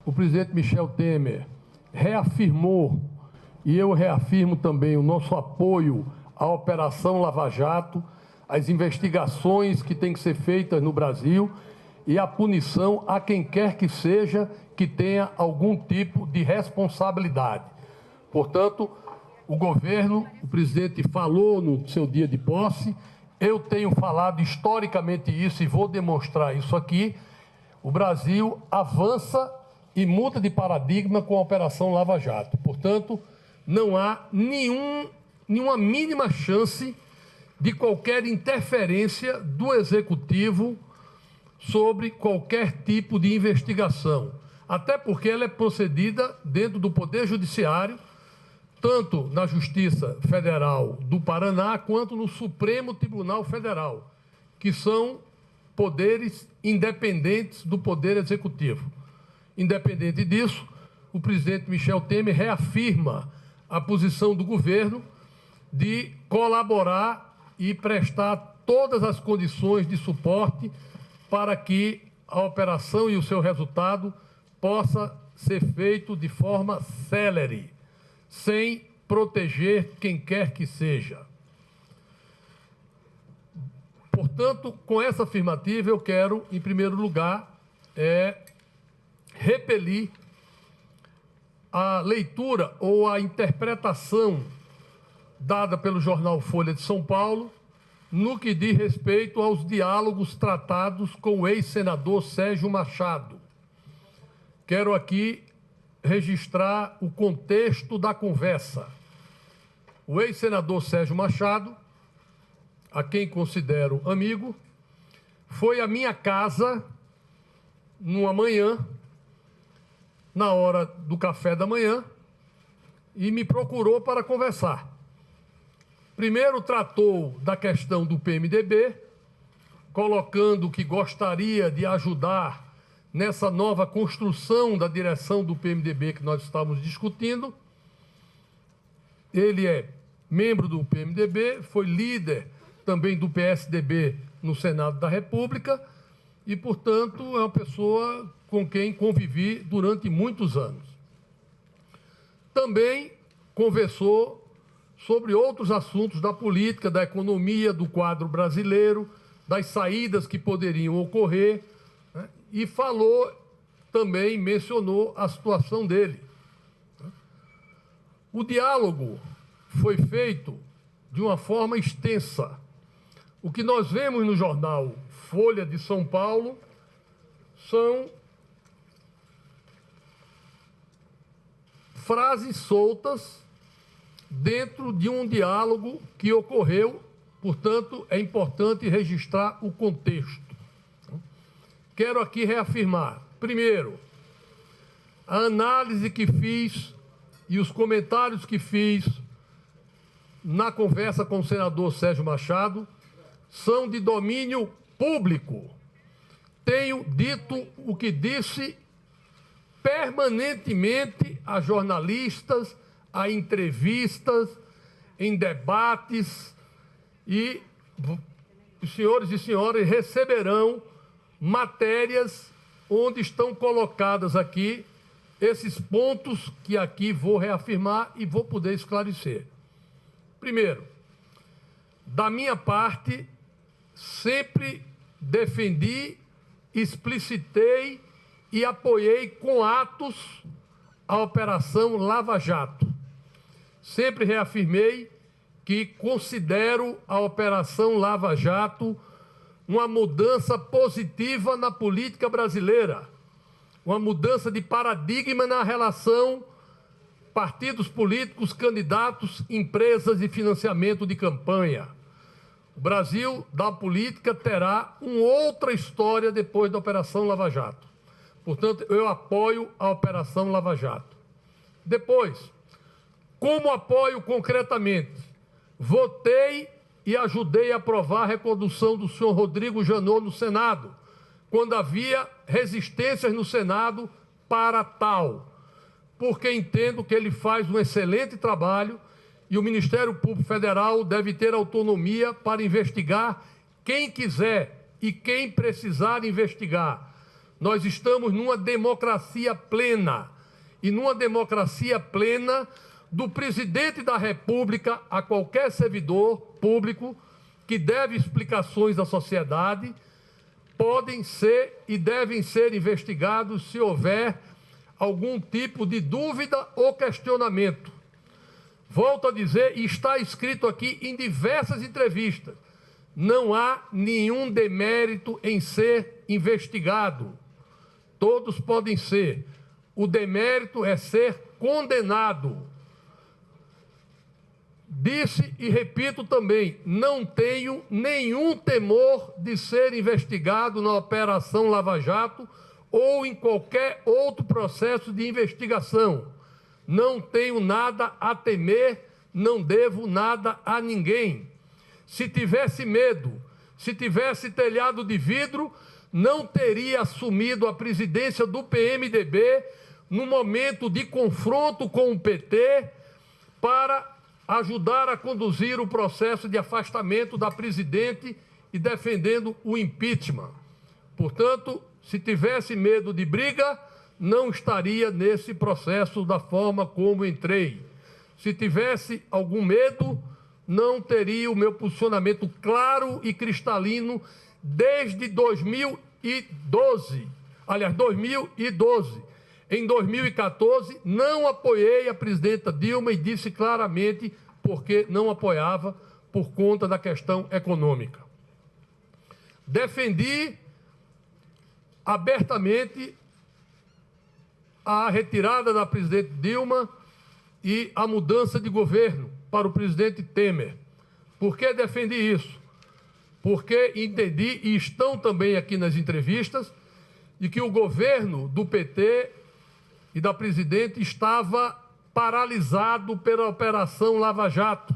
O presidente Michel Temer reafirmou, e eu reafirmo também, o nosso apoio à Operação Lava Jato, às investigações que têm que ser feitas no Brasil e a punição a quem quer que seja que tenha algum tipo de responsabilidade. Portanto, o governo, o presidente falou no seu dia de posse, eu tenho falado historicamente isso e vou demonstrar isso aqui. O Brasil avança e muda de paradigma com a Operação Lava Jato. Portanto, não há nenhuma mínima chance de qualquer interferência do Executivo sobre qualquer tipo de investigação. Até porque ela é procedida dentro do Poder Judiciário, tanto na Justiça Federal do Paraná, quanto no Supremo Tribunal Federal, que são poderes independentes do Poder Executivo. Independente disso, o presidente Michel Temer reafirma a posição do governo de colaborar e prestar todas as condições de suporte para que a operação e o seu resultado possa ser feito de forma célere, sem proteger quem quer que seja. Portanto, com essa afirmativa, eu quero, em primeiro lugar, repelir a leitura ou a interpretação dada pelo jornal Folha de São Paulo no que diz respeito aos diálogos tratados com o ex-senador Sérgio Machado. Quero aqui registrar o contexto da conversa. O ex-senador Sérgio Machado, a quem considero amigo, foi à minha casa numa manhã, na hora do café da manhã, e me procurou para conversar. Primeiro tratou da questão do PMDB, colocando que gostaria de ajudar nessa nova construção da direção do PMDB que nós estávamos discutindo. Ele é membro do PMDB, foi líder também do PSDB no Senado da República e, portanto, é uma pessoa com quem convivi durante muitos anos. Também conversou sobre outros assuntos da política, da economia, do quadro brasileiro, das saídas que poderiam ocorrer, né? E falou também, mencionou a situação dele. O diálogo foi feito de uma forma extensa. O que nós vemos no jornal Folha de São Paulo são frases soltas dentro de um diálogo que ocorreu, portanto, é importante registrar o contexto. Quero aqui reafirmar, primeiro, a análise que fiz e os comentários que fiz na conversa com o senador Sérgio Machado são de domínio público. Tenho dito o que disse permanentemente a jornalistas, a entrevistas, em debates, e os senhores e senhoras receberão matérias onde estão colocadas aqui esses pontos que aqui vou reafirmar e vou poder esclarecer. Primeiro, da minha parte, sempre defendi, explicitei e apoiei com atos a Operação Lava Jato. Sempre reafirmei que considero a Operação Lava Jato uma mudança positiva na política brasileira, uma mudança de paradigma na relação partidos políticos, candidatos, empresas e financiamento de campanha. O Brasil da política terá uma outra história depois da Operação Lava Jato. Portanto, eu apoio a Operação Lava Jato. Depois, como apoio concretamente? Votei e ajudei a aprovar a recondução do senhor Rodrigo Janot no Senado, quando havia resistências no Senado para tal. porque entendo que ele faz um excelente trabalho e o Ministério Público Federal deve ter autonomia para investigar quem quiser e quem precisar investigar. Nós estamos numa democracia plena, e numa democracia plena, do presidente da República a qualquer servidor público que deve explicações à sociedade, podem ser e devem ser investigados se houver algum tipo de dúvida ou questionamento. Volto a dizer, e está escrito aqui em diversas entrevistas, não há nenhum demérito em ser investigado. Todos podem ser. O demérito é ser condenado. Disse e repito também, não tenho nenhum temor de ser investigado na Operação Lava Jato ou em qualquer outro processo de investigação. Não tenho nada a temer, não devo nada a ninguém. Se tivesse medo, se tivesse telhado de vidro, não teria assumido a presidência do PMDB no momento de confronto com o PT para ajudar a conduzir o processo de afastamento da presidente e defendendo o impeachment. Portanto, se tivesse medo de briga, não estaria nesse processo da forma como entrei. Se tivesse algum medo, não teria o meu posicionamento claro e cristalino desde 2012. Aliás, 2012. Em 2014, não apoiei a presidenta Dilma e disse claramente porque não apoiava por conta da questão econômica. Defendi abertamente a retirada da presidente Dilma e a mudança de governo para o presidente Temer. Por que defendi isso? Porque entendi, e estão também aqui nas entrevistas, de que o governo do PT e da presidente estava paralisado pela Operação Lava Jato.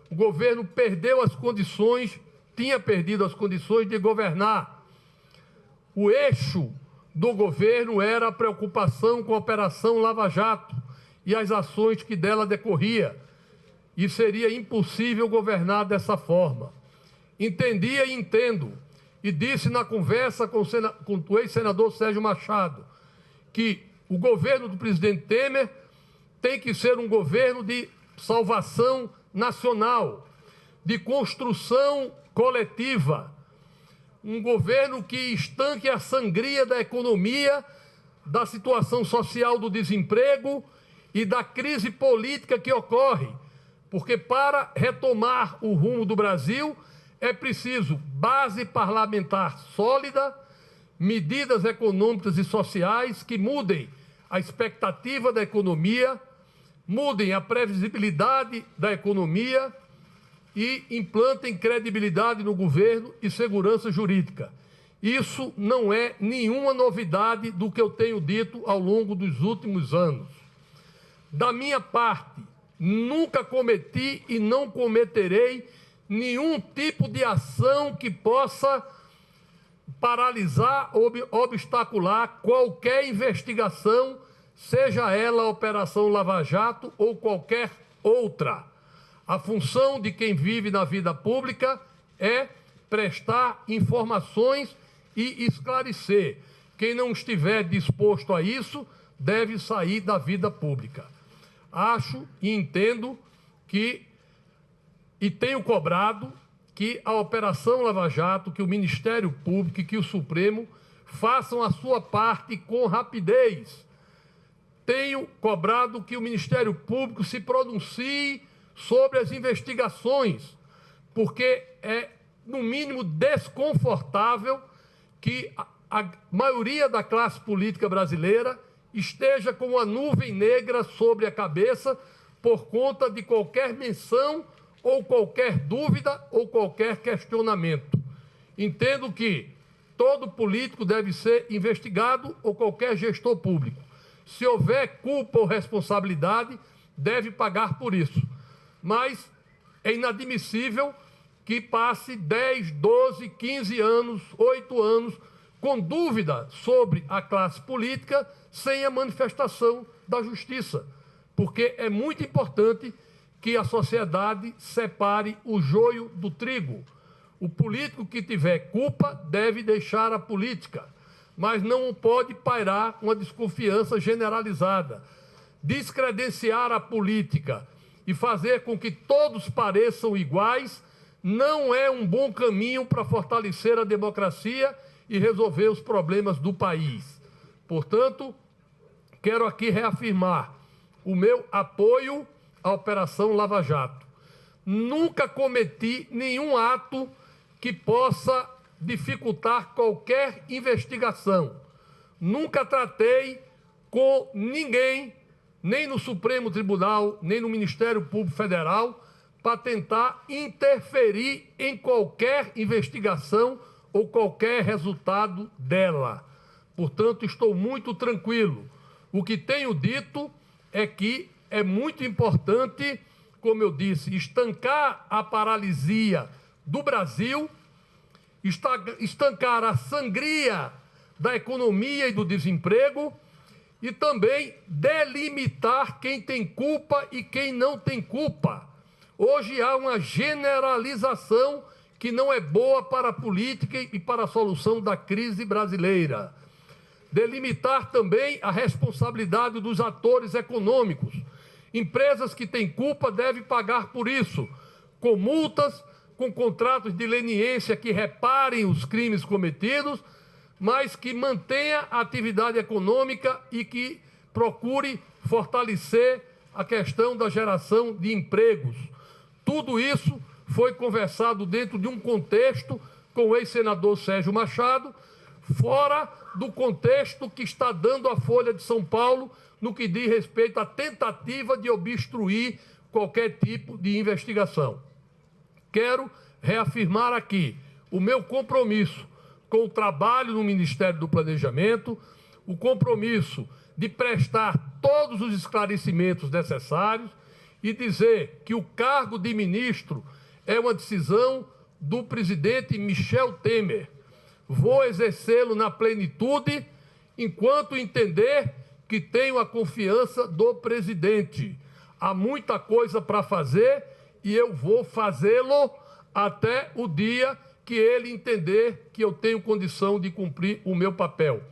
O governo perdeu as condições, tinha perdido as condições de governar. O eixo do governo era a preocupação com a Operação Lava Jato e as ações que dela decorria. E seria impossível governar dessa forma. Entendia e entendo, e disse na conversa com o ex-senador Sérgio Machado, que o governo do presidente Temer tem que ser um governo de salvação nacional, de construção coletiva, um governo que estanque a sangria da economia, da situação social do desemprego e da crise política que ocorre, porque para retomar o rumo do Brasil é preciso base parlamentar sólida, medidas econômicas e sociais que mudem a expectativa da economia, mudem a previsibilidade da economia e implantem credibilidade no governo e segurança jurídica. Isso não é nenhuma novidade do que eu tenho dito ao longo dos últimos anos. Da minha parte, nunca cometi e não cometerei nenhum tipo de ação que possa paralisar ou obstacular qualquer investigação, seja ela a Operação Lava Jato ou qualquer outra. A função de quem vive na vida pública é prestar informações e esclarecer. Quem não estiver disposto a isso deve sair da vida pública. Acho e entendo que, e tenho cobrado, que a Operação Lava Jato, que o Ministério Público e que o Supremo façam a sua parte com rapidez. Tenho cobrado que o Ministério Público se pronuncie sobre as investigações, porque é, no mínimo, desconfortável que a maioria da classe política brasileira esteja com uma nuvem negra sobre a cabeça por conta de qualquer menção ou qualquer dúvida ou qualquer questionamento. Entendo que todo político deve ser investigado ou qualquer gestor público. Se houver culpa ou responsabilidade, deve pagar por isso. Mas é inadmissível que passe 10, 12, 15 anos, 8 anos com dúvida sobre a classe política sem a manifestação da justiça, porque é muito importante que a sociedade separe o joio do trigo. O político que tiver culpa deve deixar a política, mas não pode pairar uma desconfiança generalizada. Descredenciar a política e fazer com que todos pareçam iguais não é um bom caminho para fortalecer a democracia e resolver os problemas do país. Portanto, quero aqui reafirmar o meu apoio à Operação Lava Jato. Nunca cometi nenhum ato que possa dificultar qualquer investigação. Nunca tratei com ninguém, nem no Supremo Tribunal, nem no Ministério Público Federal, para tentar interferir em qualquer investigação ou qualquer resultado dela. Portanto, estou muito tranquilo. O que tenho dito é que é muito importante, como eu disse, estancar a paralisia do Brasil, estancar a sangria da economia e do desemprego e também delimitar quem tem culpa e quem não tem culpa. Hoje há uma generalização que não é boa para a política e para a solução da crise brasileira. Delimitar também a responsabilidade dos atores econômicos. Empresas que têm culpa devem pagar por isso, com multas, com contratos de leniência que reparem os crimes cometidos, mas que mantenha a atividade econômica e que procure fortalecer a questão da geração de empregos. Tudo isso foi conversado dentro de um contexto com o ex-senador Sérgio Machado, fora do contexto que está dando a Folha de São Paulo no que diz respeito à tentativa de obstruir qualquer tipo de investigação. Quero reafirmar aqui o meu compromisso com o trabalho no Ministério do Planejamento, o compromisso de prestar todos os esclarecimentos necessários e dizer que o cargo de ministro é uma decisão do presidente Michel Temer. Vou exercê-lo na plenitude, enquanto entender que tenho a confiança do presidente. Há muita coisa para fazer e eu vou fazê-lo até o dia que ele entender que eu tenho condição de cumprir o meu papel.